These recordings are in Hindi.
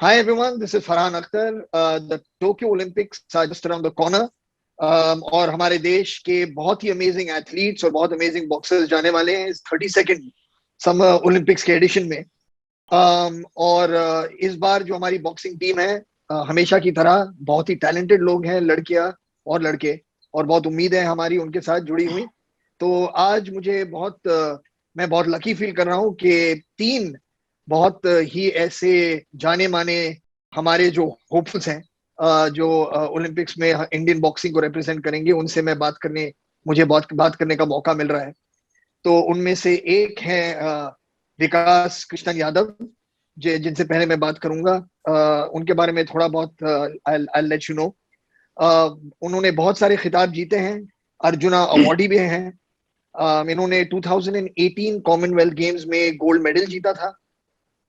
Hi everyone, this is Farhan Akhtar. The Tokyo Olympics are just around the corner. और हमारे देश के बहुत ही अमेजिंग एथलीट्स और बहुत अमेजिंग बॉक्सर्स जाने वाले हैं इस 32nd समर ओलंपिक्स के एडिशन में। और इस बार जो हमारी बॉक्सिंग टीम है, हमेशा की तरह बहुत ही टैलेंटेड लोग हैं, लड़कियां और लड़के, और बहुत उम्मीद है हमारी उनके साथ जुड़ी हुई। तो आज मैं बहुत लकी फील कर रहा हूँ कि तीन बहुत ही ऐसे जाने माने हमारे जो होपफुल्स हैं, जो ओलंपिक्स में इंडियन बॉक्सिंग को रिप्रेजेंट करेंगे, उनसे मुझे बहुत बात करने का मौका मिल रहा है। तो उनमें से एक है विकास कृष्णन यादव, जिनसे पहले मैं बात करूंगा। उनके बारे में थोड़ा बहुत आई लेट यू नो। उन्होंने बहुत सारे खिताब जीते हैं, अर्जुना अवार्डी भी हैं। इन्होंने 2018 कॉमनवेल्थ गेम्स में गोल्ड मेडल जीता था,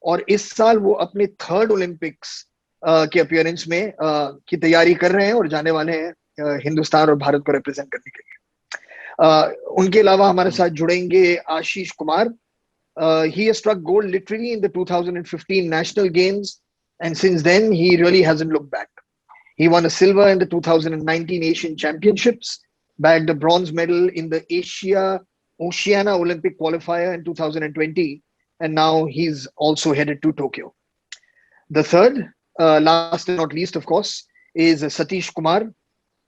और इस साल वो अपने थर्ड ओलंपिक्स के अपीयरेंस में की तैयारी कर रहे हैं और जाने वाले हैं हिंदुस्तान और भारत को रिप्रेजेंट करने के लिए। उनके अलावा हमारे साथ जुड़ेंगे Ashish Kumar. He has struck gold literally in the 2015 National Games, and since then he really hasn't looked back. He won a silver in the 2019 Asian Championships, bagged a bronze medal in the Oceania Olympic qualifier in 2020, and now he's also headed to Tokyo. The third, last and not least, of course, is Satish Kumar.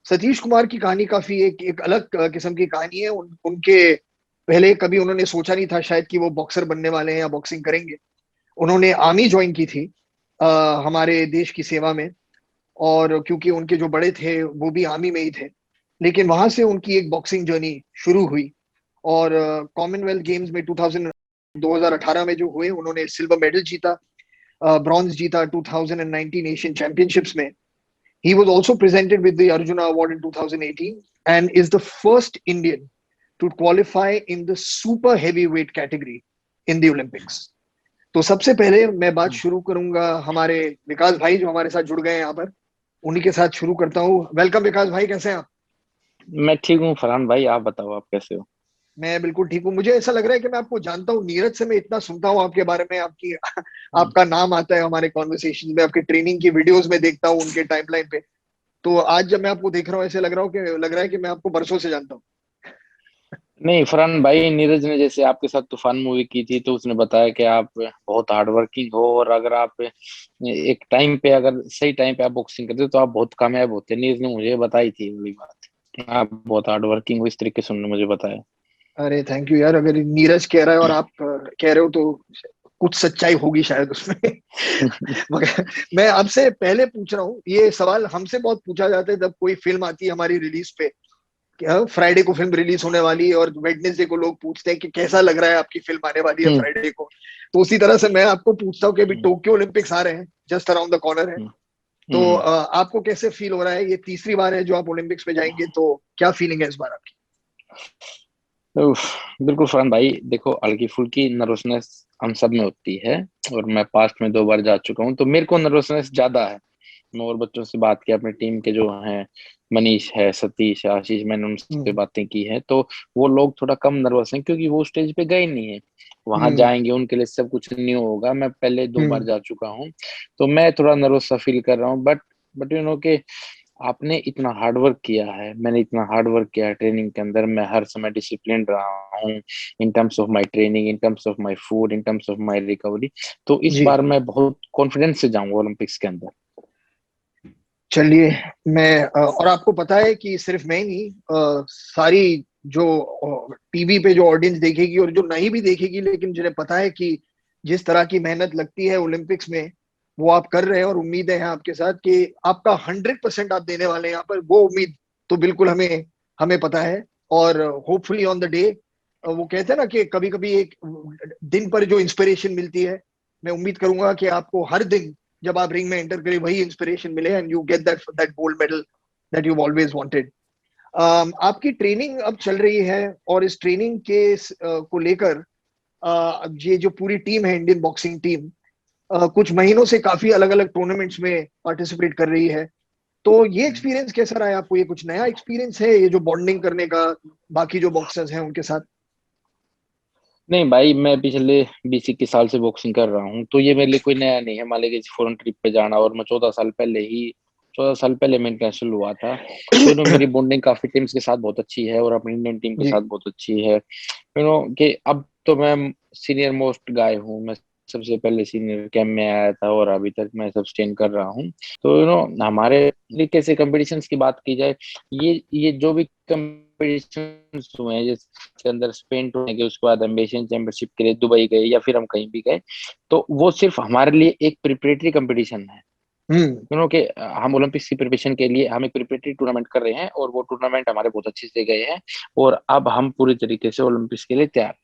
Satish Kumar की कहानी काफी एक अलग किस्म की कहानी है। उनके पहले कभी उन्होंने सोचा नहीं था शायद कि वो बॉक्सर बनने वाले हैं या बॉक्सिंग करेंगे। उन्होंने आर्मी ज्वाइन की थी हमारे देश की सेवा में, और क्योंकि उनके जो बड़े थे वो भी आर्मी में ही थे, लेकिन वहां से उनकी एक बॉक्सिंग जर्नी शुरू हुई। और कॉमनवेल्थ गेम्स में 2018 में जो हुए, उन्होंने सिल्वर मेडल जीता, ब्रॉन्ज जीता 2019 एशियन चैंपियनशिप्स में। He was also presented with the Arjuna Award in 2018 and is the first Indian to qualify in the super heavyweight category in the Olympics. तो सबसे पहले मैं बात शुरू करूंगा हमारे विकास भाई जो हमारे साथ जुड़ गए हैं यहाँ पर, उन्हीं के साथ शुरू करता हूँ। वेलकम विकास भाई, कैसे हैं आप? मैं ठीक हूँ फरहान भाई, आप बताओ आप कैसे हो। मैं बिल्कुल ठीक हूँ। मुझे ऐसा लग रहा है कि मैं आपको जानता हूँ, नीरज से मैं इतना सुनता हूँ आपके बारे में, आपकी आपका नाम आता है हमारे कॉन्वर्सेशन में, आपके ट्रेनिंग की वीडियोस में देखता हूँ उनके टाइमलाइन पे। तो आज जब मैं आपको देख रहा हूँ, ऐसे लग रहा है कि मैं आपको बरसों से जानता हूँ। नहीं फरहान भाई, नीरज ने जैसे आपके साथ तूफान मूवी की थी तो उसने बताया कि आप बहुत हार्ड वर्किंग हो, और अगर आप एक टाइम पे अगर सही टाइम पे आप बॉक्सिंग करते हो तो आप बहुत कामयाब होते हैं। नीरज ने मुझे बताई थी बड़ी बात, आप बहुत हार्ड वर्किंग हो, इस तरीके से उन्होंने मुझे बताया। अरे थैंक यू यार, अगर नीरज कह रहा है और आप कह रहे हो तो कुछ सच्चाई होगी शायद उसमें। मगर मैं आपसे पहले पूछ रहा हूँ, ये सवाल हमसे बहुत पूछा जाता है जब कोई फिल्म आती है हमारी रिलीज पे। फ्राइडे को फिल्म रिलीज होने वाली है और वेडनेसडे को लोग पूछते हैं कि कैसा लग रहा है, आपकी फिल्म आने वाली है हम्म फ्राइडे को। तो उसी तरह से मैं आपको पूछता हूँ कि अभी हम्म टोक्यो ओलंपिक्स आ रहे हैं, जस्ट अराउंड द कॉर्नर है। हम्म तो हम्म। आपको कैसे फील हो रहा है? ये तीसरी बार है जो आप ओलंपिक्स में जाएंगे, तो क्या फीलिंग है इस बार आपकी? उफ, बिल्कुल फरहान भाई, देखो हल्की फुल्की नर्वसनेस हम सब में होती है, और मैं पास्ट में 2 बार जा चुका हूँ तो मेरे को नर्वसनेस ज्यादा है। मैं और बच्चों से बात की, अपनी टीम के जो हैं, मनीष है, सतीश है, आशीष, मैंने उनसे हम्म। बातें की हैं तो वो लोग थोड़ा कम नर्वस हैं क्योंकि वो स्टेज पे गए नहीं है। वहां हम्म। जाएंगे, उनके लिए सब कुछ न्यू होगा। मैं पहले 2 बार हम्म। जा चुका हूँ तो मैं थोड़ा नर्वस सा फील कर रहा हूँ, बट यू नो के आपने इतना हार्ड वर्क किया है, मैंने इतना हार्ड वर्क किया है ट्रेनिंग के अंदर, मैं हर समय डिसिप्लिन रहा हूँ in terms of my training, in terms of my food, in terms of my recovery. तो इस जी। बार मैं बहुत कॉन्फिडेंस से जाऊंगा ओलंपिक्स के अंदर। चलिए, मैं और आपको पता है कि सिर्फ मैं ही नहीं, सारी जो टीवी पे जो ऑडियंस देखेगी और जो नहीं भी देखेगी, लेकिन जिन्हें पता है कि जिस तरह की मेहनत लगती है ओलंपिक्स में, वो आप कर रहे हैं, और उम्मीद है आपके साथ कि आपका 100% आप देने वाले हैं यहाँ पर। वो उम्मीद तो बिल्कुल हमें हमें पता है। और होपफुली ऑन द डे, वो कहते हैं ना कि कभी कभी एक दिन पर जो इंस्पिरेशन मिलती है, मैं उम्मीद करूंगा कि आपको हर दिन जब आप रिंग में एंटर करें वही इंस्पिरेशन मिले, and you get that gold medal that you always wanted. आपकी ट्रेनिंग अब चल रही है, और इस ट्रेनिंग के को लेकर ये जो पूरी टीम है, इंडियन बॉक्सिंग टीम, कुछ महीनों से काफी अलग अलग टूर्नामेंट्स में पार्टिसिपेट कर रही है। तो ये एक्सपीरियंस कैसा रहा है आपको? ये कुछ नया एक्सपीरियंस है, ये जो बॉन्डिंग करने का बाकी जो बॉक्सर्स हैं उनके साथ? नहीं भाई, मैं पिछले 20-21 साल से बॉक्सिंग कर रहा हूँ, तो ये मेरे लिए कोई नया नहीं है। मान लीजिए किसी फॉरेन ट्रिप पे जाना, और मैं 14 साल पहले मैं इंटरनेशनल हुआ था। तो मेरी बॉन्डिंग काफी टीम्स के साथ बहुत अच्छी है, और अपनी इंडियन टीम के जी। साथ बहुत अच्छी है। कि अब तो मैं सीनियर मोस्ट गाय हूँ। मैं सबसे पहले सीनियर कैंप में आया था, और अभी तक मैं सस्टेन कर रहा हूँ। तो हमारे लिए कैसे कंपटीशंस की बात की जाए, ये जो भी कंपटीशंस हुए हैं, जिसके अंदर स्पेन टूर गए, उसके बाद एम्बिशन चैंपियनशिप के लिए दुबई गए, या फिर हम कहीं भी गए, तो वो सिर्फ हमारे लिए एक प्रिपरेटरी कंपटीशन है। हम्म। कि हम ओलंपिक्स की प्रिपरेशन के लिए हम एक प्रिपरेटरी टूर्नामेंट कर रहे हैं, और वो टूर्नामेंट हमारे बहुत अच्छे से गए हैं, और अब हम पूरी तरीके से ओलंपिक्स के लिए तैयार।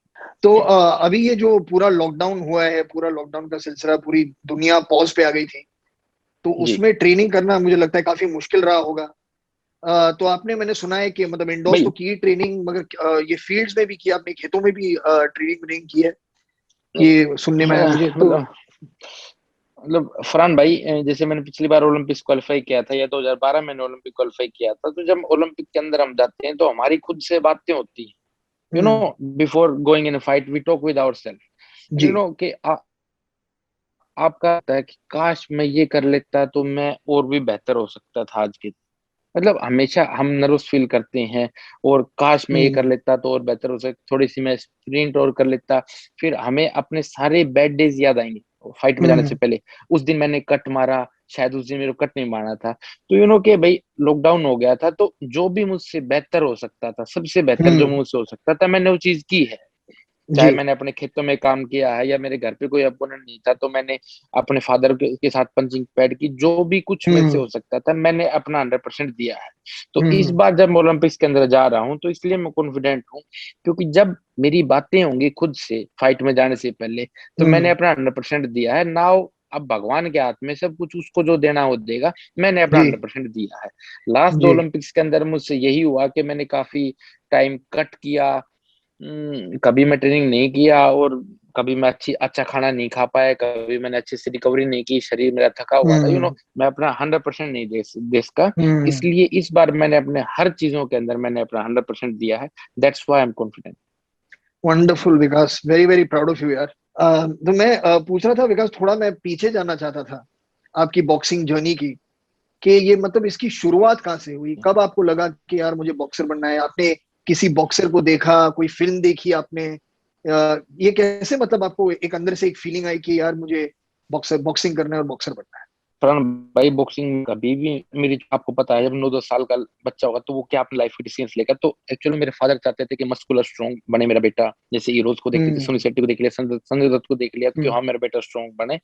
तो अभी ये जो पूरा लॉकडाउन हुआ है, पूरा लॉकडाउन का सिलसिला, पूरी दुनिया पॉज पे आ गई थी, तो जी उसमें ट्रेनिंग करना मुझे लगता है काफी मुश्किल रहा होगा। तो आपने, मैंने सुना है कि मतलब इंडोर्स तो भाई। की ट्रेनिंग, मगर ये फील्ड्स में भी की आपने, खेतों में भी ट्रेनिंग नहीं की है, नहीं, ये सुनने में आया मुझे तो। फरहान भाई, जैसे मैंने पिछली बार ओलंपिक्स क्वालिफाई किया था, या 2012 मैंने ओलंपिक क्वालिफाई किया था, तो जब ओलंपिक के अंदर हम जाते हैं तो हमारी खुद से बातें होती हैं। You know hmm. Before going in fight we talk with our self. जी। कि आपका होता है कि काश मैं ये कर लेता तो मैं और भी बेहतर हो सकता था आज के। हमेशा हम नर्वस फील करते हैं, और काश मैं ये कर हम्म। लेता तो और बेहतर हो सकता, थोड़ी सी मैं स्प्रिंट और कर लेता। फिर हमें अपने सारे बैड डेज याद आएंगे फाइट में जाने से हम्म। पहले। उस दिन मैंने कट मारा, शायद उस दिन मेरे को कट नहीं मारना था। तो कि भाई लॉकडाउन हो गया था, तो जो भी मुझसे बेहतर हो सकता था, सबसे बेहतर जो हम्म। मुझसे हो सकता था, मैंने वो चीज की है। जी। चाहे मैंने अपने खेतों में काम किया है, या मेरे घर पे कोई अपोनेंट नहीं था तो मैंने अपने फादर के साथ पंचिंग पैड की। जो भी कुछ मेरे से हम्म। हो सकता था, मैंने अपना 100% दिया है। तो इस हम्म। बार जब मैं ओलंपिक्स के अंदर जा रहा हूँ, तो इसलिए मैं कॉन्फिडेंट हूँ, क्योंकि जब मेरी बातें होंगी खुद से फाइट में जाने से पहले, तो मैंने हम्म। अपना 100% दिया है। नाउ अब भगवान के हाथ में सब कुछ, उसको जो देना वो देगा। मैंने अपना जी। 100% दिया है। लास्ट दो जी। ओलंपिक्स के अंदर मुझसे यही हुआ कि मैंने काफी टाइम कट किया। कभी मैं ट्रेनिंग नहीं किया, और कभी मैं अच्छा खाना नहीं खा पाया, कभी मैंने अच्छे से रिकवरी नहीं की, शरीर मेरा थका हुआ था। हम्म। मैं अपना 100% नहीं दे सका। हम्म। इसलिए इस बार मैंने अपने हर चीजों के अंदर मैंने अपना 100% दिया है। That's why I am confident. Wonderful Vikas, very very proud of you यार। तो मैं पूछ रहा था विकास, थोड़ा मैं पीछे जाना चाहता था आपकी बॉक्सिंग जर्नी की, कि ये मतलब इसकी शुरुआत कहाँ से हुई, कब आपको लगा कि यार मुझे बॉक्सर बनना है? आपने किसी बॉक्सर को देखा, कोई फिल्म देखी आपने? ये कैसे मतलब आपको एक अंदर से एक फीलिंग आई कि यार मुझे बॉक्सिंग करना है और बॉक्सर बनना है? फरहान भाई, बॉक्सिंग कभी भी मेरी, आपको पता है, जब 9-10 साल का बच्चा होगा तो वो क्या अपनी लाइफ की डिसीजंस लेगा। तो एक्चुअली मेरे फादर चाहते थे कि मस्कुलर स्ट्रॉन्ग बने मेरा बेटा। जैसे हीरोज को देखते थे, हम्म। सुनील शेट्टी को देख लिया, संजय दत्त को देख लिया, तो हम्म। हाँ मेरा बेटा स्ट्रॉन्ग बने।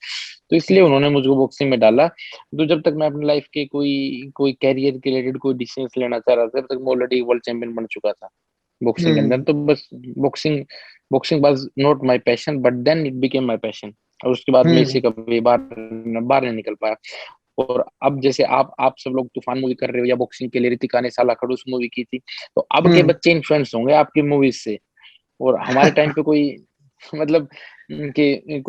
तो इसलिए उन्होंने मुझको बॉक्सिंग में डाला। तो जब तक मैं अपनी लाइफ के कोई कोई कैरियर के रिलेटेड कोई डिसीजंस लेना चाह रहा था, तब तक मैं ऑलरेडी वर्ल्ड चैंपियन बन चुका था बॉक्सिंग के अंदर। हम्म। तो बस boxing boxing was not my passion, but then it became my passion. और उसके बाद मैं इसे हम्म। कभी बाहर बाहर नहीं निकल पाया। और अब जैसे आप सब लोग तूफान मूवी कर रहे हो, या बॉक्सिंग के लिए रितिका ने साला खड़ूस मूवी की थी, तो अब के हम्म। बच्चे इन्फ्लुएंस होंगे आपकी मूवीज से। और हमारे टाइम पे कोई मतलब कि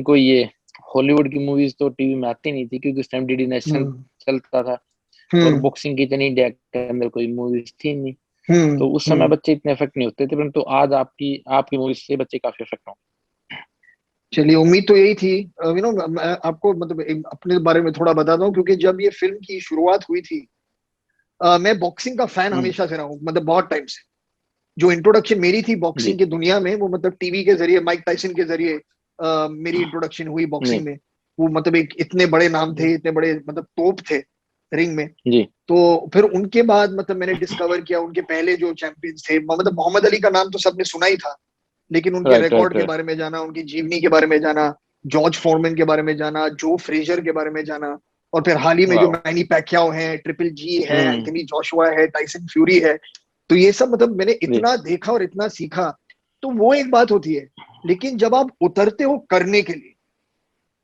कोई ये हॉलीवुड की मूवीज तो टीवी में आती नहीं थी, क्योंकि उस टाइम डीडी नेशनल हम्म। चलता था, और हम्म। बॉक्सिंग की इतनी इंडिया के अंदर कोई मूवीज थी नहीं। हम्म। तो उस समय हम्म। बच्चे इतने इफेक्ट नहीं होते थे, परंतु आज आपकी आपकी मूवीज से बच्चे काफी इफेक्ट होंगे। चलिए, उम्मीद तो यही थी। मैं आपको मतलब अपने बारे में थोड़ा बताता हूँ, क्योंकि जब ये फिल्म की शुरुआत हुई थी, मैं बॉक्सिंग का फैन हम्म। हमेशा से रहा हूँ, मतलब बहुत टाइम से। जो इंट्रोडक्शन मेरी थी जी बॉक्सिंग की दुनिया में, वो मतलब टीवी के जरिए, माइक टाइसन के जरिए मेरी इंट्रोडक्शन हुई जी बॉक्सिंग में। वो मतलब एक इतने बड़े नाम जी थे, इतने बड़े मतलब तोप थे रिंग में। जी। तो फिर उनके बाद मतलब मैंने डिस्कवर किया उनके पहले जो चैंपियंस थे, मतलब मोहम्मद अली का नाम तो सबने सुना ही था, लेकिन उनके राइट राइट रिकॉर्ड के राइट। बारे में जाना, उनकी जीवनी के बारे में जाना, जॉर्ज फॉरमैन के बारे में जाना, जो फ्रेजर के बारे में जाना, और फिर हाल ही में जो वाह। मैनी पैक्याओ है, ट्रिपल जी है, हम्म। एंथनी जोशुआ है, टाइसन फ्यूरी है। तो ये सब मतलब मैंने जी। इतना देखा और इतना सीखा। तो वो एक बात होती है, लेकिन जब आप उतरते हो करने के लिए,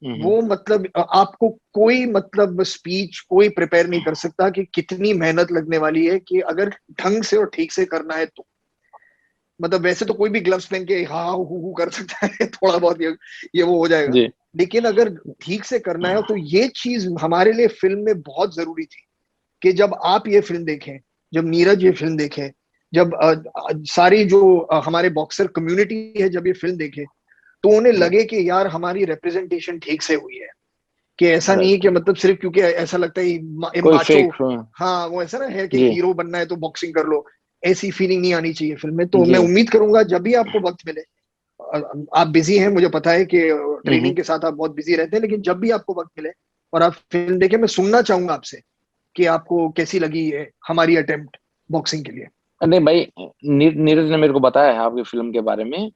हम्म। वो मतलब आपको कोई मतलब स्पीच कोई प्रिपेयर नहीं कर सकता कि कितनी मेहनत लगने वाली है, कि अगर ढंग से और ठीक से करना है तो। मतलब वैसे तो कोई भी ग्लव्स पहन के हाँ हु कर सकता है थोड़ा बहुत, ये वो हो जाएगा। जी लेकिन अगर ठीक से करना है तो ये चीज हमारे लिए फिल्म में बहुत जरूरी थी, कि जब आप ये फिल्म देखें, जब नीरज ये फिल्म देखें, जब सारी जो हमारे बॉक्सर कम्युनिटी है जब ये फिल्म देखे तो उन्हें लगे कि यार हमारी रिप्रेजेंटेशन ठीक से हुई है, कि ऐसा नहीं है कि मतलब सिर्फ क्योंकि ऐसा लगता है कोई माचो, फेक। हाँ वो ऐसा ना है कि जी हीरो बनना है तो बॉक्सिंग कर लो, ऐसी फीलिंग नहीं आनी चाहिए फिल्म में। तो मैं जी। उम्मीद करूंगा जब भी आपको वक्त मिले, आप बिजी हैं मुझे पता है कि हम्म। ट्रेनिंग के साथ आप बहुत बिजी रहते हैं, लेकिन जब भी आपको वक्त मिले और आप फिल्म देखें, मैं सुनना चाहूंगा आपसे कि आपको कैसी लगी है हमारी अटेम्प्ट बॉक्सिंग के लिए। नहीं भाई, नीरज ने मेरे को बताया है आपकी फिल्म के बारे में।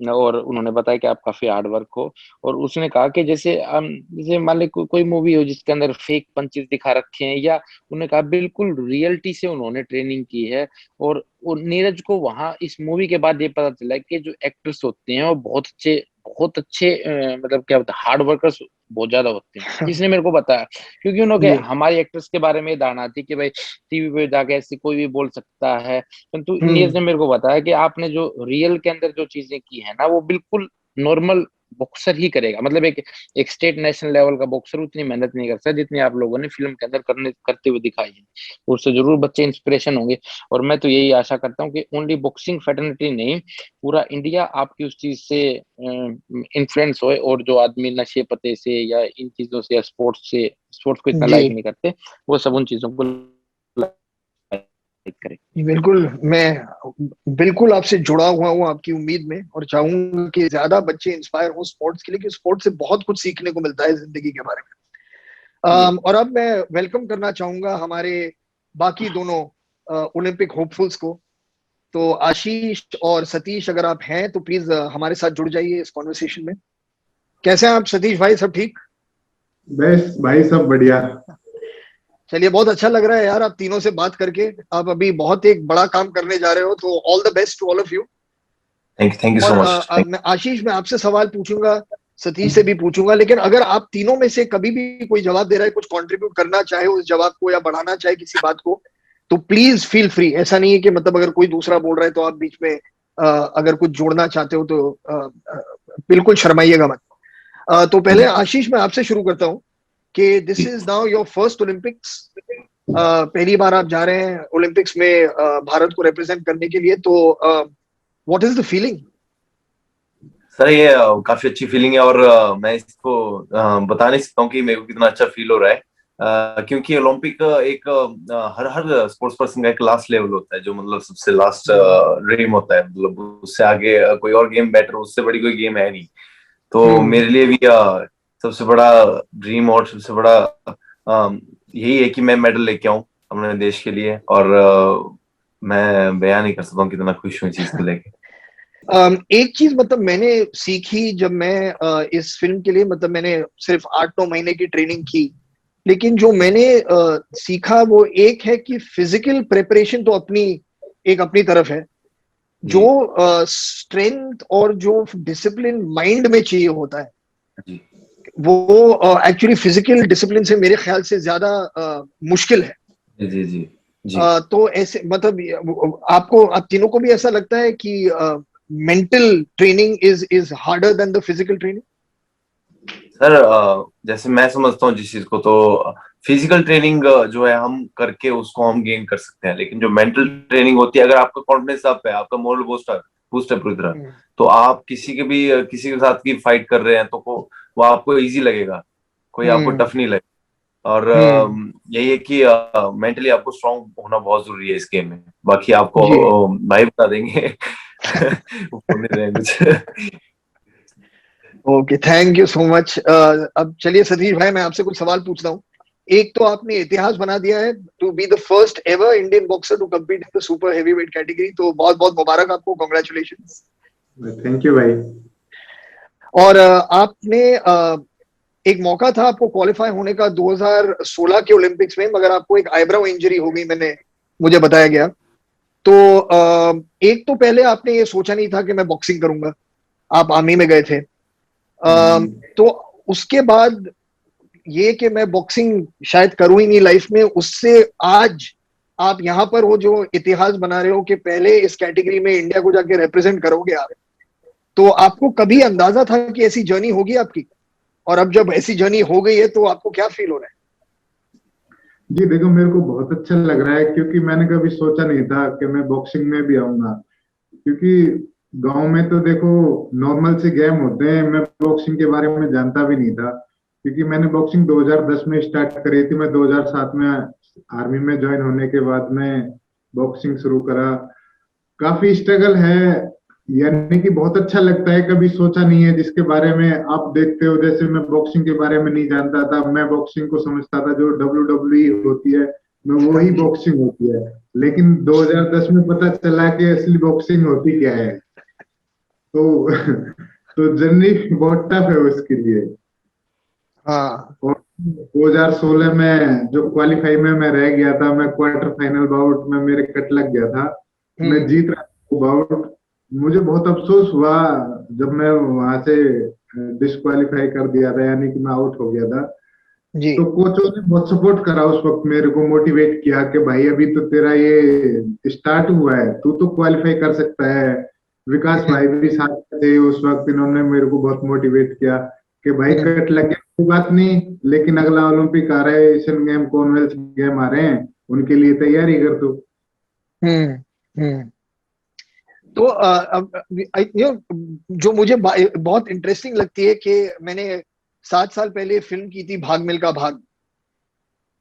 और उन्होंने बताया कि आप काफी हार्ड वर्क हो। और उसने कहा कि जैसे जैसे मान ली कोई मूवी हो जिसके अंदर फेक पंचेस दिखा रखे हैं, या उन्होंने कहा बिल्कुल रियलिटी से उन्होंने ट्रेनिंग की है। और नीरज को वहां इस मूवी के बाद ये पता चला कि जो एक्टर्स होते हैं वो बहुत अच्छे मतलब क्या होता है, हार्ड वर्कर्स बहुत ज्यादा होते हैं, जिसने मेरे को बताया। क्योंकि उन्होंने जी। हमारे एक्टर्स के बारे में ये धारणा थी कि भाई टीवी पे जाके ऐसे कोई भी बोल सकता है, परंतु नीरज हम्म। ने मेरे को बताया कि आपने जो रियल के अंदर जो चीजें की है ना, वो बिल्कुल नॉर्मल बॉक्सर ही करेगा। मतलब एक स्टेट नेशनल लेवल का बॉक्सर उतनी मेहनत नहीं कर सकता जितनी आप लोगों ने फिल्म के अंदर करते हुए दिखाई है। उससे जरूर बच्चे इंस्पिरेशन होंगे। और मैं तो यही आशा करता हूँ कि ओनली बॉक्सिंग फेटर्निटी नहीं, पूरा इंडिया आपकी उस चीज से इन्फ्लुएंस होए, और जो आदमी नशे पते से या इन चीजों से या स्पोर्ट्स को इतना जी लाइक नहीं करते, वो सब उन चीजों को लाइक करें। बिल्कुल, मैं बिल्कुल आपसे जुड़ा हुआ हूँ आपकी उम्मीद में, और चाहूंगा कि ज्यादा बच्चे इंस्पायर हो स्पोर्ट्स के लिए, कि स्पोर्ट्स से बहुत कुछ सीखने को मिलता है जिंदगी के बारे में। जी और अब मैं वेलकम करना चाहूंगा हमारे बाकी दोनों ओलंपिक होपफुल्स को। तो आशीष और सतीश, अगर आप हैं तो प्लीज हमारे साथ जुड़ जाइए इस कॉन्वर्सेशन में। कैसे हैं आप सतीश भाई, सब ठीक? बस भाई सब बढ़िया। चलिए, बहुत अच्छा लग रहा है यार आप तीनों से बात करके। आप अभी बहुत एक बड़ा काम करने जा रहे हो, तो all the best to all of you. Thank you और सो मच। मैं आशीष, मैं आपसे सवाल पूछूंगा, सतीश से भी पूछूंगा, लेकिन अगर आप तीनों में से कभी भी कोई जवाब दे रहा है, कुछ कंट्रीब्यूट करना चाहे उस जवाब को या बढ़ाना चाहे किसी बात को, तो प्लीज फील फ्री। ऐसा नहीं है कि मतलब अगर कोई दूसरा बोल रहा है तो आप बीच में अगर कुछ जोड़ना चाहते हो तो बिल्कुल शर्माइएगा मत। तो पहले आशीष, मैं आपसे शुरू करता हूँ कि this is now your first Olympics. पहली बार आप जा रहे हैं ओलंपिक्स में भारत को रिप्रेजेंट करने के लिए, तो what is the feeling? Sir ये काफी अच्छी फीलिंग है, और मैं इसको बता नहीं सकता हूँ कि मेरे को कितना अच्छा फील हो रहा है। क्योंकि ओलंपिक एक हर हर स्पोर्ट्स पर्सन का एक लास्ट लेवल होता है, जो मतलब सबसे लास्ट ड्रीम होता है। मतलब उससे आगे कोई और गेम बेटर, उससे बड़ी कोई गेम है नहीं। तो हम्म। मेरे लिए भी सबसे बड़ा ड्रीम और सबसे बड़ा यही है कि मैं मेडल लेके आऊं अपने देश के लिए। और मैं बयान नहीं कर सकता हूँ कितना खुश हूँ इस चीज को लेके। एक चीज मतलब मैंने सीखी जब मैं इस फिल्म के लिए, मतलब मैंने सिर्फ 8-9 महीने की ट्रेनिंग की, लेकिन जो मैंने सीखा वो एक है कि फिजिकल प्रिपरेशन तो अपनी तरफ है, जो जी स्ट्रेंथ और जो डिसिप्लिन माइंड में चाहिए होता है, जी वो एक्चुअली फिजिकल डिसिप्लिन से मेरे ख्याल से ज्यादा मुश्किल है। जी जी जी जी। तो ऐसे मतलब आप तीनों को भी ऐसा लगता है कि mental training is harder than the physical training? Sir जैसे मैं समझता हूँ जिस चीज को, तो फिजिकल ट्रेनिंग जो है हम करके उसको हम गेन कर सकते हैं, लेकिन जो मेंटल ट्रेनिंग होती है, अगर आपका कॉन्फिडेंस अप है, आपका मोरल बूस्टर बूस्ट है पूरी तरह, तो आप किसी के साथ की फाइट कर रहे हैं तो वो आपको इजी लगेगा, कोई आपको हम्म। टफ नहीं लगेगा। और हम्म। यही है कि मेंटली आपको स्ट्रांग होना बहुत जरूरी है इस गेम में। बाकी आपको जी। भाई बता देंगे। वो बोल नहीं रहे हैं कुछ। Okay, thank you so much. अब चलिए सतीश भाई, मैं आपसे कुछ सवाल पूछता हूँ। एक तो आपने इतिहास बना दिया है to be the first ever Indian boxer to compete in the super heavyweight category, तो बहुत बहुत मुबारक आपको, कॉन्ग्रेचुलेशन। थैंक यू भाई। और आपने एक मौका था आपको क्वालिफाई होने का 2016 के ओलंपिक्स में, मगर आपको एक आईब्रो इंजरी हो गई, मुझे बताया गया। तो एक तो पहले आपने ये सोचा नहीं था कि मैं बॉक्सिंग करूंगा, आप आर्मी में गए थे। तो उसके बाद ये कि मैं बॉक्सिंग शायद करूं ही नहीं लाइफ में, उससे आज आप यहाँ पर हो जो इतिहास बना रहे हो कि पहले इस कैटेगरी में इंडिया को जाके रिप्रेजेंट करोगे आप, तो आपको कभी अंदाजा था कि ऐसी जर्नी होगी आपकी? और अब जब ऐसी जर्नी हो गई है तो आपको क्या फील हो रहा है? जी देखो, मेरे को बहुत अच्छा लग रहा है क्योंकि मैंने कभी सोचा नहीं था कि मैं बॉक्सिंग में भी आऊंगा। क्योंकि गांव में तो देखो नॉर्मल से गेम होते हैं, मैं बॉक्सिंग के बारे में जानता भी नहीं था। क्योंकि मैंने बॉक्सिंग 2010 में स्टार्ट करी थी, मैं 2007 में आर्मी में ज्वाइन होने के बाद मैं बॉक्सिंग शुरू करा। काफी स्ट्रगल है, यानी कि बहुत अच्छा लगता है, कभी सोचा नहीं है जिसके बारे में आप देखते हो। जैसे मैं बॉक्सिंग के बारे में नहीं जानता था, मैं बॉक्सिंग को समझता था जो WWE होती है, मैं हाँ वही जी। बॉक्सिंग होती है। लेकिन 2010 में पता चला कि असली बॉक्सिंग होती क्या है। तो तो जर्नी बहुत टफ है उसके लिए। हाँ। और 2016 में जो क्वालिफाई में मैं रह गया था, मैं क्वार्टर फाइनल बाउट में मेरे कट लग गया था। मैं हम्म। जीत रहा था बाउट, मुझे बहुत अफसोस हुआ जब मैं वहां से डिस्क्वालीफाई कर दिया था, यानी कि मैं आउट हो गया था। जी। तो कोचों ने बहुत सपोर्ट करा उस वक्त, मेरे को मोटिवेट किया कि भाई अभी तो तेरा ये स्टार्ट हुआ है, तू तो क्वालिफाई कर सकता है। विकास हम्म। भाई भी साथ में थे उस वक्त, इन्होंने मेरे को बहुत मोटिवेट किया कि भाई हम्म। कट लग गया कोई बात नहीं, लेकिन अगला ओलंपिक आ रहा है, एशियन गेम कॉमनवेल्थ गेम आ रहे हैं, उनके लिए तैयारी कर तू। हम्म। हम्म। तो जो मुझे बहुत इंटरेस्टिंग लगती है कि मैंने 7 साल पहले फिल्म की थी भाग मिल्खा भाग।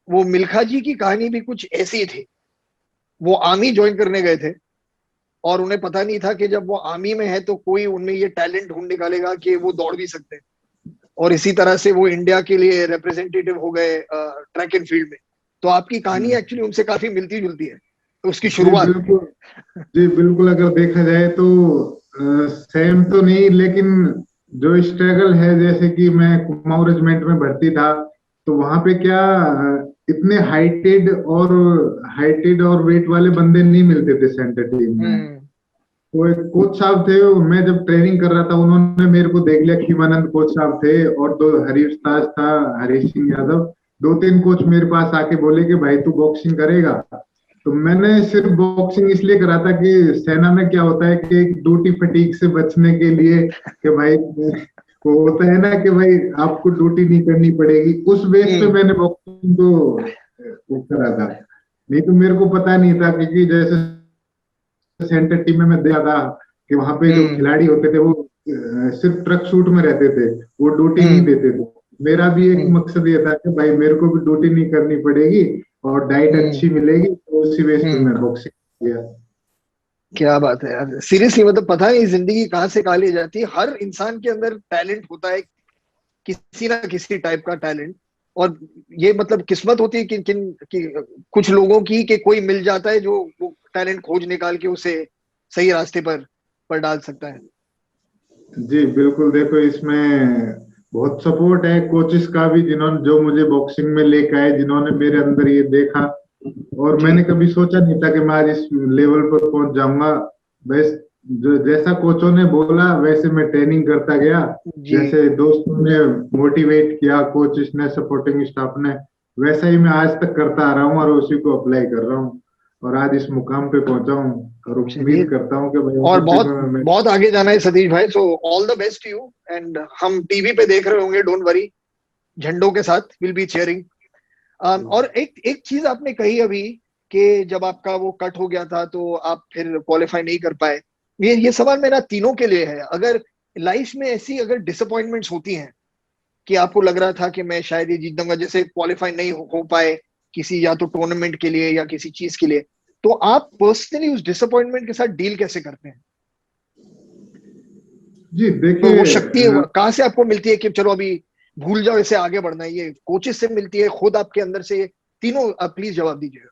वो मिल्खा जी की कहानी भी कुछ ऐसी थी। वो आर्मी ज्वाइन करने गए थे और उन्हें पता नहीं था कि जब वो आर्मी में है तो कोई उनमें ये टैलेंट ढूंढ निकालेगा कि वो दौड़ भी सकते हैं। और इसी तरह से वो इंडिया के लिए रिप्रेजेंटेटिव हो गए ट्रैक एंड फील्ड में। तो आपकी कहानी हम्म। एक्चुअली उनसे काफी मिलती जुलती है, तो उसकी जी शुरुआत। बिल्कुल। जी बिल्कुल, अगर देखा जाए तो सेम तो नहीं, लेकिन जो स्ट्रगल है, जैसे कि मैं कुमाऊं रेजिमेंट में भर्ती था, तो वहां पे क्या इतने हाइटेड और वेट वाले बंदे नहीं मिलते थे सेंटर टीम में। हम्म। वो एक कोच साहब थे, मैं जब ट्रेनिंग कर रहा था उन्होंने मेरे को देख लिया, खीमानंद कोच साहब थे और दो हरीश ताज था, हरीश सिंह यादव। दो तीन कोच मेरे पास आके बोले कि भाई तू बॉक्सिंग करेगा। तो मैंने सिर्फ बॉक्सिंग इसलिए करा था कि सेना में क्या होता है कि एक ड्यूटी फटीग से बचने के लिए, कि भाई वो होता है ना कि भाई आपको ड्यूटी नहीं करनी पड़ेगी, उस बेस पे हम्म। मैंने बॉक्सिंग को वो करा था। नहीं तो मेरे को पता नहीं था, क्योंकि जैसे सेंटर टीम में मैं देखा था कि वहां पे जो हम्म। खिलाड़ी होते थे वो सिर्फ ट्रक सूट में रहते थे, वो ड्यूटी नहीं हम्म। देते थे। मेरा भी एक हम्म। मकसद ये था कि भाई मेरे को भी ड्यूटी नहीं करनी पड़ेगी और डाइट हम्म। अच्छी मिलेगी, तो उसी बेस पे हम्म। मैं बॉक्सिंग किया। क्या बात है यार, सीरियसली मतलब पता नहीं जिंदगी कहाँ से कहाँ ले जाती है। हर इंसान के अंदर टैलेंट होता है, किसी ना किसी टाइप का टैलेंट। और ये मतलब किस्मत होती है कि किन कि कुछ लोगों की कि कोई मिल जाता है जो वो टैलेंट खोज निकाल के उसे सही रास्ते पर डाल सकता है। जी बिल्कुल, देखो इसमें बहुत सपोर्ट है कोचिस का भी, जिन्होंने जो मुझे बॉक्सिंग में लेकर आए, जिन्होंने मेरे अंदर ये देखा। और जी। मैंने कभी सोचा नहीं था कि मैं आज इस लेवल पर पहुंच जाऊंगा। बस जो जैसा कोचों ने बोला वैसे मैं ट्रेनिंग करता गया, जी। जैसे दोस्तों ने मोटिवेट किया, कोचेस ने, सपोर्टिंग स्टाफ ने, वैसा ही मैं आज तक करता आ रहा हूँ और उसी को अप्लाई कर रहा हूँ, और आज इस मुकाम पे पहुंचा हूँ। और चलिए, उम्मीद करता हूँ कि भाई और ओलंपिक बहुत में मैं। बहुत आगे जाना है सतीश भाई। So all the best to you. And हम टीवी पे देख रहे होंगे, डोंट वरी, झंडों के साथ विल बी चेयरिंग। और एक एक चीज आपने कही अभी कि जब आपका वो कट हो गया था तो आप फिर क्वालिफाई नहीं कर पाए। ये सवाल मेरा तीनों के लिए है। अगर लाइफ में ऐसी अगर डिसअपॉइंटमेंट्स होती हैं कि आपको लग रहा था कि मैं शायद ये जीत दूंगा, जैसे क्वालिफाई नहीं हो पाए किसी या तो टूर्नामेंट के लिए या किसी चीज के लिए, तो आप पर्सनली उस डिसअपॉइंटमेंट के साथ डील कैसे करते हैं? जी तो देखिए वो शक्ति कहाँ से आपको मिलती है कि चलो अभी भूल जाओ, इसे आगे बढ़ना है? ये कोचेस से मिलती है, खुद आपके अंदर से? तीनों आप प्लीज जवाब दीजिएगा।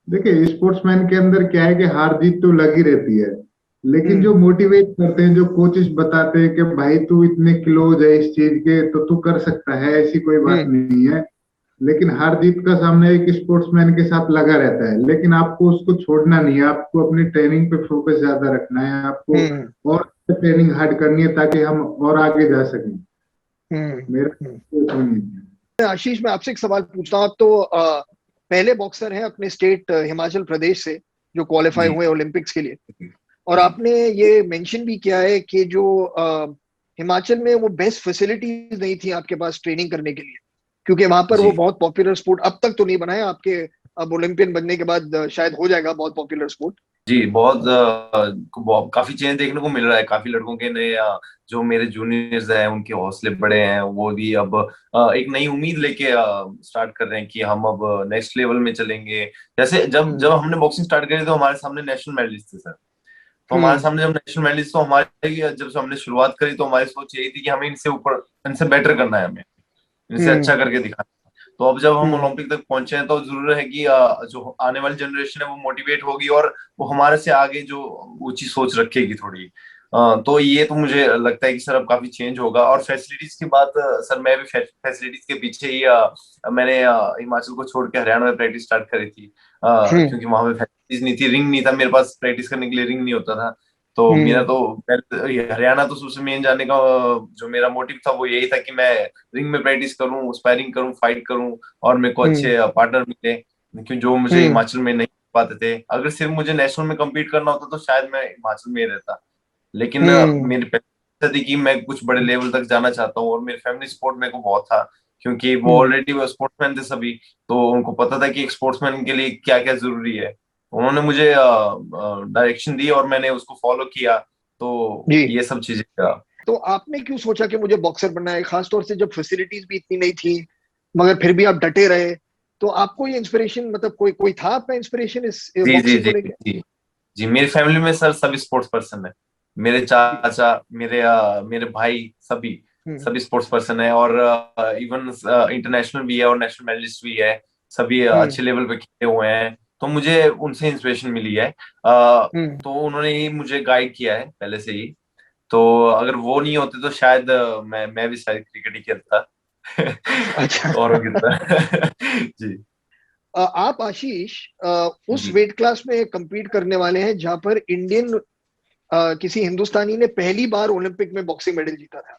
देखिए स्पोर्ट्समैन के अंदर क्या है कि हार जीत तो लगी रहती है, लेकिन जो हम्म। मोटिवेट करते हैं, जो कोचेस बताते हैं कि भाई तू इतने क्लोज है इस चीज के तो तू कर सकता है, ऐसी कोई बात हम्म। नहीं है। लेकिन हार जीत का सामना एक स्पोर्ट्समैन के साथ लगा रहता है, लेकिन आपको उसको छोड़ना नहीं है, आपको अपनी ट्रेनिंग पे फोकस ज्यादा रखना है आपको, हम्म। और ट्रेनिंग हार्ड करनी है ताकि हम और आगे जा सकें। हम्म। मेरा हम्म। तो नहीं है। आशीष, मैं आपसे एक सवाल पूछता हूँ। आप तो पहले बॉक्सर हैं अपने स्टेट हिमाचल प्रदेश से जो क्वालिफाई जी हुए ओलंपिक्स के लिए। और आपने ये मेंशन भी किया है कि जो हिमाचल में वो बेस्ट फैसिलिटीज नहीं थी आपके पास ट्रेनिंग करने के लिए। क्योंकि वहां पर वो जी बहुत पॉपुलर स्पोर्ट अब तक तो नहीं बना है, आपके अब ओलंपियन बनने के बाद शायद हो जाएगा बहुत पॉपुलर स्पोर्ट। जी, काफी चेंज देखने को मिल रहा है। काफी लड़कों के नए जो मेरे जूनियर्स हैं उनके हौसले बड़े हैं, वो भी अब एक नई उम्मीद लेके स्टार्ट कर रहे हैं कि हम अब नेक्स्ट लेवल में चलेंगे। जैसे जब हम्म जब हमने बॉक्सिंग स्टार्ट करी तो हमारे सामने नेशनल मेडलिस्ट थे सर। तो हमारे हम्म सामने जब नेशनल मेडलिस्ट, तो हमारी जब से हमने शुरुआत करी तो हमारी सोच यही थी कि हमें इनसे ऊपर, इनसे बेटर करना है, हमें इनसे अच्छा हम्म करके दिखाना है। तो अब जब हम हम्म ओलंपिक तक पहुंचे हैं तो जरूर है कि जो आने वाली जनरेशन है वो मोटिवेट होगी और वो हमारे से आगे जो ऊंची सोच रखेगी थोड़ी। तो ये तो मुझे लगता है कि सर अब काफी चेंज होगा। और फैसिलिटीज की बात, सर मैं भी फैसिलिटीज के पीछे ही मैंने हिमाचल को छोड़ के हरियाणा में प्रैक्टिस स्टार्ट करी थी, हम्म क्योंकि वहां पे फैसिलिटीज नहीं थी, रिंग नहीं था मेरे पास, प्रैक्टिस करने के लिए रिंग नहीं होता था। तो मेरा हम्म तो ये हरियाणा तो सबसे मेन जाने का जो मेरा मोटिव था वो यही था कि मैं रिंग में प्रैक्टिस करूं, स्पायरिंग करूं, फाइट करूं और मेरे को हम्म अच्छे पार्टनर मिले, क्योंकि जो मुझे हम्म हिमाचल में नहीं पाते थे। अगर सिर्फ मुझे नेशनल में कम्पीट करना होता तो शायद मैं हिमाचल में ही रहता। लेकिन हम्म मेरी पहली थी कि मैं कुछ बड़े लेवल तक जाना चाहता हूँ, और मेरी फैमिली सपोर्ट मेरे को बहुत था, क्योंकि वो हम्म ऑलरेडी वो स्पोर्ट्समैन थे सभी। तो उनको पता था कि एक स्पोर्ट्समैन के लिए क्या क्या जरूरी है। उन्होंने मुझे डायरेक्शन दी और मैंने उसको फॉलो किया। तो जी। ये सब चीजें तो आपने क्यों सोचा कि मुझे बॉक्सर बनना है, खासतौर से जब फैसिलिटीज भी इतनी नहीं थी, मगर फिर भी आप डटे रहे? तो आपको ये इंस्पिरेशन, मतलब कोई कोई था आपका इंस्पिरेशन इस जी जी बॉक्सिंग को जी लेके? जी जी, मेरी फैमिली में सर सभी स्पोर्ट्स पर्सन है। मेरे जी। चाचा, मेरे भाई, सभी हम्म सभी स्पोर्ट्स पर्सन है, और इवन इंटरनेशनल भी है और नेशनल मेडलिस्ट भी है। सभी हम्म अच्छे लेवल पे खेले हुए हैं, तो मुझे उनसे इंस्पिरेशन मिली है। हम्म तो उन्होंने ही मुझे गाइड किया है पहले से ही। तो अगर वो नहीं होते तो शायद मैं भी शायद क्रिकेट ही खेलता अच्छा। औरों की तरह जी आप आशीष उस जी वेट क्लास में compete करने वाले हैं जहां पर इंडियन किसी हिंदुस्तानी ने पहली बार ओलंपिक में बॉक्सिंग मेडल जीता था।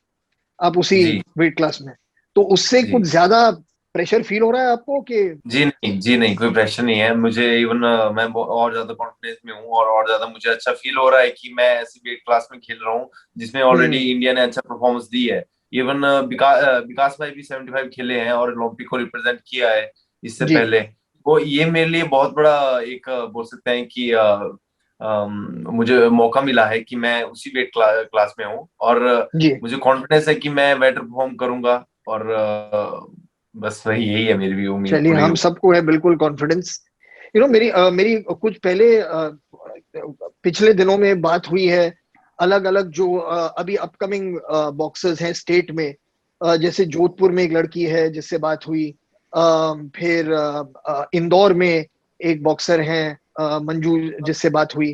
आप उसी जी वेट क्लास में, तो उससे कुछ जी ज्यादा प्रेशर फील हो रहा है आपको कि? जी नहीं, जी नहीं, कोई प्रेशर नहीं है मुझे। इवन मैं और ज्यादा कॉन्फिडेंस में हूँ, और ज्यादा मुझे अच्छा फील हो रहा है कि मैं ऐसी वेट क्लास में खेल रहा हूँ जिसमें ऑलरेडी हम्म इंडिया ने अच्छा परफॉर्मेंस दी है। इवन विकास भाई भी 75 खेले हैं और ओलंपिक को रिप्रेजेंट किया है इससे जी पहले। वो ये मेरे लिए बहुत बड़ा एक बोल सकते हैं कि मुझे मौका मिला है कि मैं उसी वेट क्लास में हूँ, और जी। मुझे कॉन्फिडेंस है कि मैं बेटर परफॉर्म करूंगा। और बस वही, यही है मेरी भी उम्मीद, चलिए, पूरी हम सबको है बिल्कुल कॉन्फिडेंस। मेरी कुछ पहले पिछले दिनों में बात हुई है, अलग अलग जो अभी अपकमिंग बॉक्सर्स हैं स्टेट में, जैसे जोधपुर में एक लड़की है जिससे बात हुई, फिर इंदौर में एक बॉक्सर हैं मंजू, जिससे बात हुई।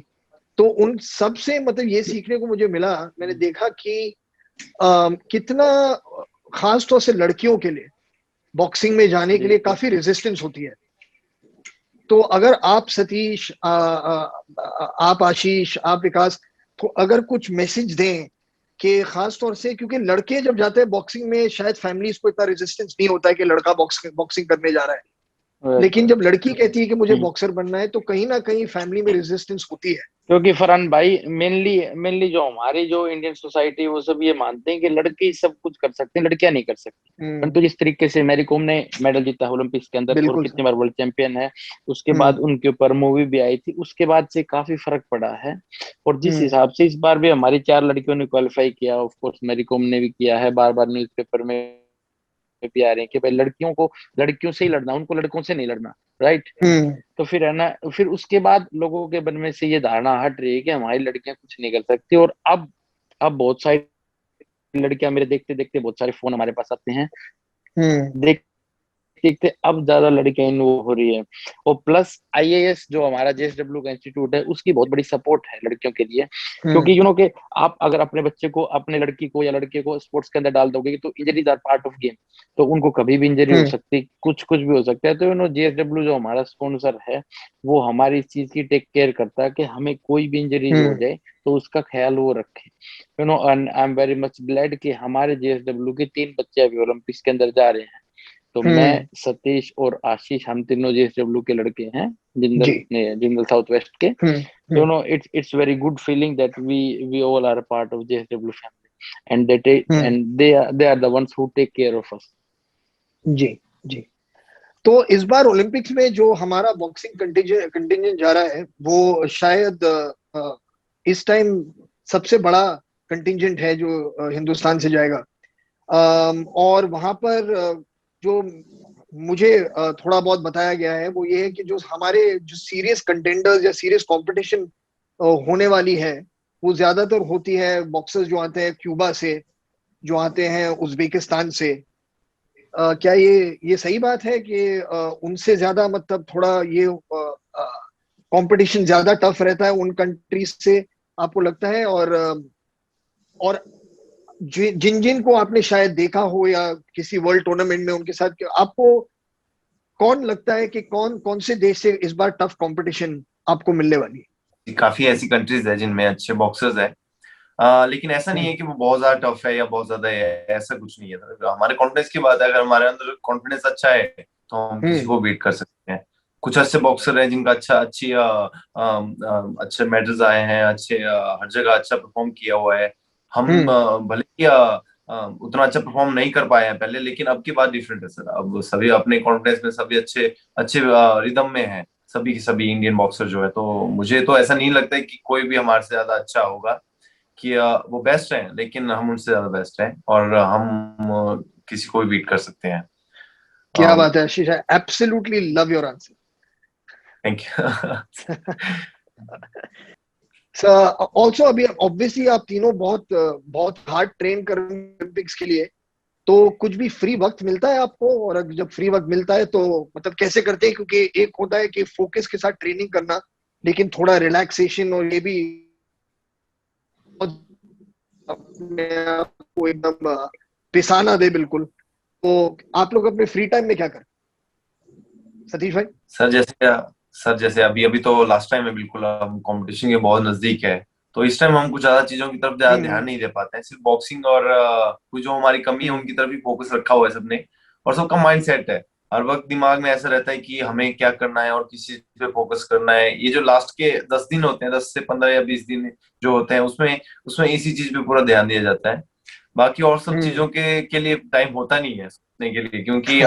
तो उन सब से मतलब ये सीखने को मुझे मिला, मैंने देखा कि कितना खास तौर से लड़कियों के लिए बॉक्सिंग में जाने के लिए काफी रेजिस्टेंस होती है। तो अगर आप सतीश, आप आशीष, आप विकास, तो अगर कुछ मैसेज दें कि खास तौर से, क्योंकि लड़के जब जाते हैं बॉक्सिंग में शायद फैमिलीज को इतना रेजिस्टेंस नहीं होता है कि लड़का बॉक्सिंग करने जा रहा है, लेकिन जब लड़की कहती है कि मुझे बॉक्सर बनना है तो कहीं ना कहीं फैमिली में रेजिस्टेंस होती है। क्योंकि फरहान भाई, मेनली मेनली जो हमारी जो इंडियन सोसाइटी, वो सब ये मानते हैं कि लड़के ही सब कुछ कर सकते हैं, लड़कियां नहीं कर सकती। परंतु जिस तरीके से मैरी कॉम ने मेडल जीता है ओलंपिक्स के अंदर और बिल्कुल सर। कितनी बार वर्ल्ड चैंपियन है, उसके बाद हम्म उनके ऊपर मूवी भी आई थी, उसके बाद से काफी फर्क पड़ा है। और जिस हम्म हिसाब से इस बार भी हमारी 4 लड़कियों ने क्वालिफाई किया, ऑफ कोर्स मैरी कॉम ने भी किया है, बार बार न्यूज़पेपर में भी आ रहे हैं कि भाई लड़कियों को लड़कियों से ही लड़ना, उनको लड़कों से नहीं लड़ना, राइट। हम्म तो फिर है ना, फिर उसके बाद लोगों के मन में से ये धारणा हट रही है कि हमारी लड़कियां कुछ नहीं कर सकती। और अब बहुत सारी लड़कियां, मेरे देखते देखते बहुत सारे फोन हमारे पास आते हैं, हम्म देख देखते अब ज्यादा लड़कियां इन्वॉल्व हो रही है। और प्लस आईएएस जो हमारा जेएसडब्ल्यू का इंस्टीट्यूट है, उसकी बहुत बड़ी सपोर्ट है लड़कियों के लिए। क्योंकि हम्म यू नो के आप अगर अपने बच्चे को, अपने लड़की को या लड़के को स्पोर्ट्स के अंदर डाल दोगे तो injuries are part of game, तो उनको कभी भी इंजरी हो हम्म सकती है, कुछ कुछ भी हो सकता है। तो यू नो जेएसडब्ल्यू जो हमारा स्पॉन्सर है, वो हमारी इस चीज की टेक केयर करता है कि हमें कोई भी इंजरीज हो हम्म जाए तो उसका ख्याल वो रखे। You know, I am very much glad कि हमारे जेएसडब्ल्यू के 3 बच्चे अभी ओलंपिक्स के अंदर जा रहे हैं। तो मैं, हम्म सतीश और आशीष, हम तीनों जेएसडब्ल्यू के लड़के हैं, जी। जिंदल साउथ वेस्ट के। तो hmm no it's very good feeling that we all are part of JSW family, and hmm they are the ones who take care of us. जी जी। तो इस बार ओलंपिक्स में जो हमारा बॉक्सिंग कंटिजेंट जा रहा है वो शायद इस टाइम सबसे बड़ा कंटिजेंट है जो हिंदुस्तान से जाएगा। और वहां पर जो मुझे थोड़ा बहुत बताया गया है वो ये है कि जो हमारे जो सीरियस कंटेंडर्स या सीरियस कंपटीशन होने वाली है वो ज्यादातर होती है बॉक्सर्स जो आते हैं क्यूबा से, जो आते हैं उज्बेकिस्तान से। क्या ये सही बात है कि उनसे ज्यादा मतलब थोड़ा ये कंपटीशन ज्यादा टफ रहता है उन कंट्रीज से, आपको लगता है? और जिन जिन को आपने शायद देखा हो या किसी वर्ल्ड टूर्नामेंट में उनके साथ, आपको कौन लगता है कि कौन कौन से देश से इस बार टफ कंपटीशन आपको मिलने वाली है? काफी ऐसी कंट्रीज है जिनमें अच्छे बॉक्सर्स है, लेकिन ऐसा नहीं है कि वो बहुत ज्यादा टफ है या बहुत ज्यादा है, ऐसा कुछ नहीं है। हमारे कॉन्फिडेंस की बात है, अगर हमारे अंदर कॉन्फिडेंस अच्छा है तो हम किसी को बीट कर सकते हैं। कुछ अच्छे बॉक्सर हैं जिनका अच्छे मेडल्स आए हैं, अच्छे हर जगह अच्छा परफॉर्म किया हुआ है। हम भले ही उतना अच्छा परफॉर्म नहीं कर पाए हैं पहले, लेकिन अब की बात डिफरेंट है सर। अब सभी अपने कॉन्फिडेंस में, सभी अच्छे अच्छे रिदम में है, सभी की सभी इंडियन बॉक्सर जो है। तो मुझे तो ऐसा नहीं लगता है कि कोई भी हमारे से ज्यादा अच्छा होगा, कि वो बेस्ट हैं, लेकिन हम उनसे ज्यादा बेस्ट हैं और हम किसी को भी बीट कर सकते हैं। क्या बात है Ashish, I absolutely love your answer. Thank you. Also अभी ऑब्वियसली आप तीनों बहुत बहुत हार्ड ट्रेन कर रहे हैं ओलंपिक्स के लिए, तो कुछ भी फ्री वक्त मिलता है आपको? और जब फ्री वक्त मिलता है तो मतलब कैसे करते हैं? क्योंकि एक होता है कि फोकस के साथ ट्रेनिंग करना, लेकिन थोड़ा रिलैक्सेशन और ये भी अपने आप को एकदम पिसाना दे बिल्कुल। तो आप लोग अपने फ्री टाइम में क्या करते हैं सतीश भाई? सर जैसे सर जैसे अभी अभी तो लास्ट टाइम है, बिल्कुल हम कंपटीशन के बहुत नजदीक है, तो इस टाइम हम कुछ ज्यादा चीजों की तरफ ज्यादा ध्यान नहीं दे पाते हैं। सिर्फ बॉक्सिंग और कुछ जो हमारी कमी है उनकी तरफ ही फोकस रखा हुआ है सबने। और सबका माइंड सेट है, हर वक्त दिमाग में ऐसा रहता है कि हमें क्या करना है और किस चीज पे फोकस करना है। ये जो लास्ट के 10 दिन होते हैं, 10 से 15 या 20 दिन जो होते हैं, उसमें उसमें इसी चीज पे पूरा ध्यान दिया जाता है। बाकी और सब चीजों के लिए टाइम होता नहीं है सोचने के लिए, क्योंकि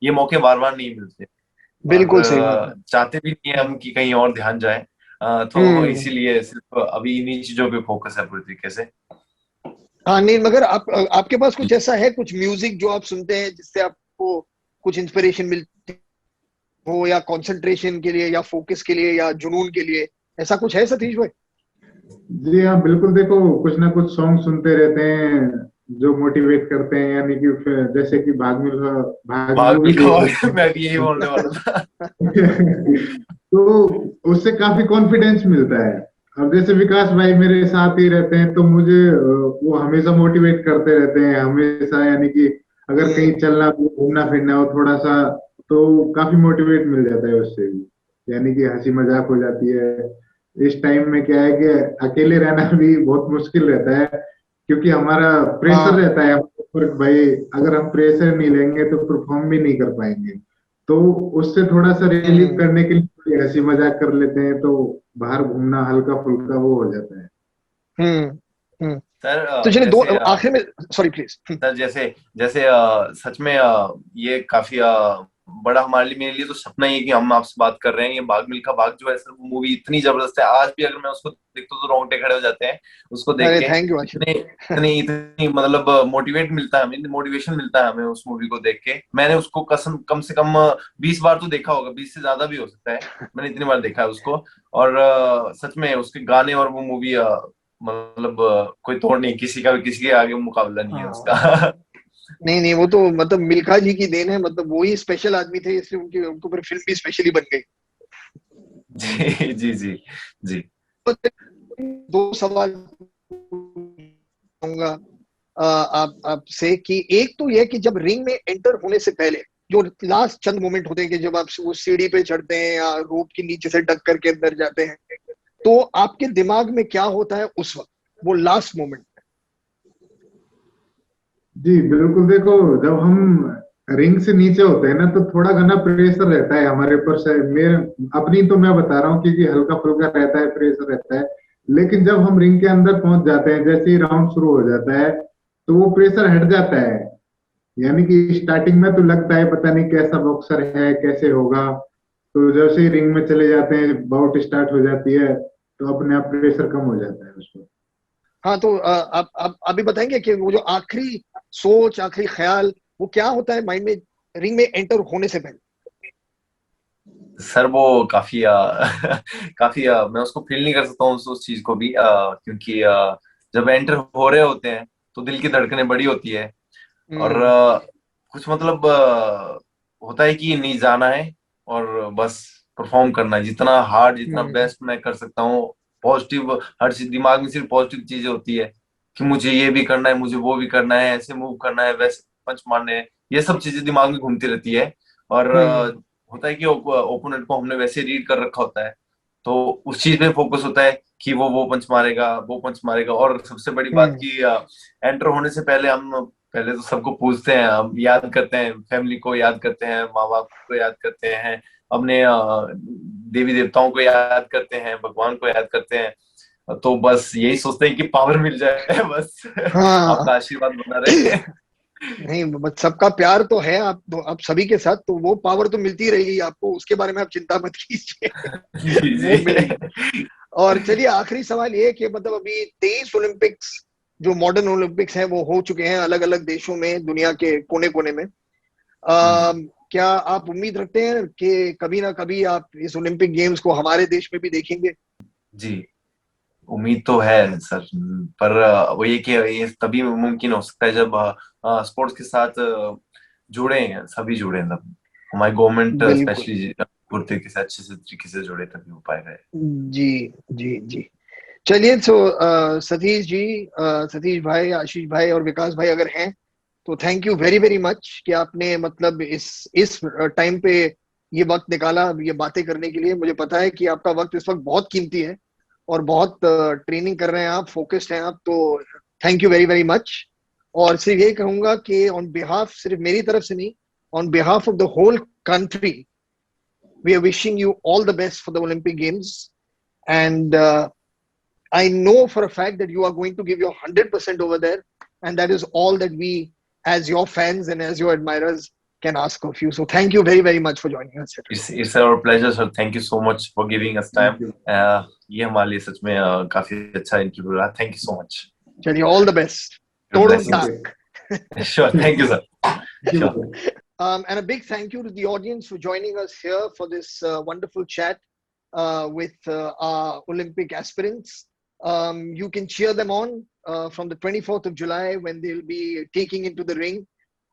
ये मौके बार बार नहीं मिलते। और बिल्कुल सही बात है। चाहते भी नहीं है हम कि कहीं और ध्यान जाए, तो हम्म। इसीलिए सिर्फ अभी इन्हीं चीजों पे फोकस है पूरी तरीके से। हाँ नहीं, मगर आपके पास कुछ ऐसा है, कुछ म्यूजिक जो आप सुनते हैं जिससे आपको कुछ इंस्पिरेशन मिलती हो, या कंसंट्रेशन के लिए या फोकस के लिए या जुनून के लिए, ऐसा कुछ है सतीश भाई? जी हाँ बिल्कुल, देखो कुछ ना कुछ सॉन्ग सुनते रहते हैं जो मोटिवेट करते हैं, यानी कि जैसे कि भाग भाग मूवी देख मिल्खा लेते मैं भी यही बोलने वाला था। हैं। तो उससे काफी कॉन्फिडेंस मिलता है। अब जैसे विकास भाई मेरे साथ ही रहते हैं तो मुझे वो हमेशा मोटिवेट करते रहते हैं हमेशा, यानी कि अगर कहीं चलना घूमना फिरना हो थोड़ा सा तो काफी मोटिवेट मिल जाता है उससे भी, यानी कि हंसी मजाक हो जाती है। इस टाइम में क्या है कि अकेले रहना भी बहुत मुश्किल रहता है, क्योंकि हमारा प्रेशर हाँ। रहता है हमारे ऊपर। भाई अगर हम प्रेशर नहीं लेंगे तो परफॉर्म भी नहीं कर पाएंगे। तो उससे थोड़ा सा रिलीफ हम्म। करने के लिए थोड़ी हंसी मजाक कर लेते हैं, तो बाहर घूमना हल्का फुल्का वो हो जाता है। हम्म। हम्म। सर तो चलिए दो जैसे आखिर में, सॉरी प्लीज। सर जैसे जैसे सच में ये काफी बड़ा हमारे लिए, मेरे लिए तो सपना ही है कि हम आपसे बात कर रहे हैं। ये भाग मिल्खा भाग जो है सर, वो मूवी इतनी जबरदस्त है, आज भी अगर मैं उसको देखता हूँ तो रोंगटे खड़े हो जाते हैं उसको देख अरे के। थैंक यू आशीष। इतने इतनी इतनी मतलब मोटिवेट मिलता है हमें, मोटिवेशन मिलता है हमें उस मूवी को देख के। मैंने उसको कसम कम से कम 20 बार तो देखा होगा, 20 से ज्यादा भी हो सकता है, मैंने इतनी बार देखा है उसको। और सच में उसके गाने और वो मूवी मतलब कोई तोड़ नहीं, किसी का भी किसी के आगे मुकाबला नहीं है हाँ उसका। नहीं नहीं, वो तो मतलब मिल्खा जी की देन है, मतलब वो ही स्पेशल आदमी थे इसलिए उनके उनको फिर फिल्म भी स्पेशली बन गई। जी जी जी जी। तो दो सवाल होगा आप आपसे कि एक तो यह कि जब रिंग में एंटर होने से पहले जो लास्ट चंद मोमेंट होते हैं कि जब आप वो सीढ़ी पे चढ़ते हैं या रोप के नीचे से डक करके अंदर जाते हैं, तो आपके दिमाग में क्या होता है उस वक्त, वो लास्ट मोमेंट? जी बिल्कुल, देखो जब हम रिंग से नीचे होते हैं ना तो थोड़ा घना प्रेशर रहता है हमारे ऊपर से। मेरे अपनी तो मैं बता रहा हूँ, क्योंकि हल्का फुल्का रहता है, प्रेशर रहता है। लेकिन जब हम रिंग के अंदर पहुंच जाते हैं, जैसे ही राउंड शुरू हो जाता है तो वो प्रेशर हट जाता है। यानी कि स्टार्टिंग में तो लगता है पता नहीं कैसा बॉक्सर है, कैसे होगा, तो जैसे ही रिंग में चले जाते हैं, बाउट स्टार्ट हो जाती है, तो अपने आप प्रेशर कम हो जाता है उसको। हाँ, तो आप अभी बताएंगे कि वो जो आखिरी सोच, आखिरी ख्याल, वो क्या होता है माइंड में रिंग में एंटर होने से पहले? सर वो काफी काफी मैं उसको फील नहीं कर सकता हूँ उस चीज को भी, क्योंकि जब एंटर हो रहे होते हैं तो दिल की धड़कनें बड़ी होती है, और कुछ मतलब होता है कि नहीं जाना है और बस परफॉर्म करना है, जितना हार्ड जितना हम्म। बेस्ट मैं कर सकता हूँ। पॉजिटिव हर चीज दिमाग में सिर्फ पॉजिटिव चीजें होती है कि मुझे ये भी करना है, मुझे वो भी करना है, ऐसे मूव करना है, वैसे पंच मारने हैं, ये सब चीजें दिमाग में घूमती रहती है। और हम्म। होता है कि ओपोनेंट को हमने वैसे रीड कर रखा होता है, तो उस चीज में फोकस होता है कि वो पंच मारेगा, वो पंच मारेगा। और सबसे बड़ी बात हम्म। की एंटर होने से पहले हम पहले तो सबको पूछते हैं, हम याद करते हैं, फैमिली को याद करते हैं, माँ बाप को याद करते हैं, अपने देवी देवताओं को याद करते हैं, भगवान को याद करते हैं। तो बस यही सोचते हैं कि पावर मिल जाए बस हाँ। आपका आशीर्वाद बना रहे। नहीं, बस सबका प्यार तो है आप तो, आप सभी के साथ, तो वो पावर तो मिलती रहेगी आपको, उसके बारे में आप चिंता मत कीजिए। जी वो मिलेगी। जी। और चलिए, आखिरी सवाल ये कि मतलब अभी 23 ओलंपिक्स, जो मॉडर्न ओलंपिक्स हैं, वो हो चुके हैं अलग अलग देशों में, दुनिया के कोने कोने में। क्या आप उम्मीद रखते हैं कि कभी ना कभी आप इस ओलंपिक गेम्स को हमारे देश में भी देखेंगे? जी, उम्मीद तो है सर, पर वो ये कि ये तभी मुमकिन हो सकता है जब स्पोर्ट्स के साथ जुड़े हैं, सभी जुड़े हैं, तब हमारी गवर्नमेंट बिल्कुल। स्पेशली पूरी तरीके से अच्छे से तरीके से जुड़े, तभी हो पाएगा। जी जी जी। चलिए, तो सतीश जी, सतीश भाई, आशीष भाई और विकास भाई अगर हैं, तो thank you very very much कि आपने मतलब इस टाइम पे ये वक्त निकाला ये बातें करने के लिए। मुझे पता है कि आपका वक्त इस वक्त बहुत कीमती है और बहुत ट्रेनिंग कर रहे हैं आप, फोकस्ड हैं आप, तो thank you very very much. और सिर्फ ये कहूंगा कि ऑन बिहाफ, सिर्फ मेरी तरफ से नहीं, on behalf of the whole country, we are wishing you all the best for the Olympic games. And I know for a fact that you are going to give your 100% over there, and that is all that we, as your fans and as your admirers, can ask of you. So thank you very, very much for joining us here today. It's our pleasure sir, thank you so much for giving us time. Thank you. ये हमारे लिए सच में काफी अच्छा इंटरव्यू रहा, thank you so much. Chaliye, all the best. Torun blessings. Tak. Sure, thank you sir. Thank sure. You. And a big thank you to the audience for joining us here for this wonderful chat with our Olympic aspirants. You can cheer them on from the 24th of July when they'll be taking into the ring.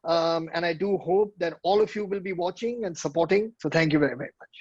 And I do hope that all of you will be watching and supporting. So thank you very, very much.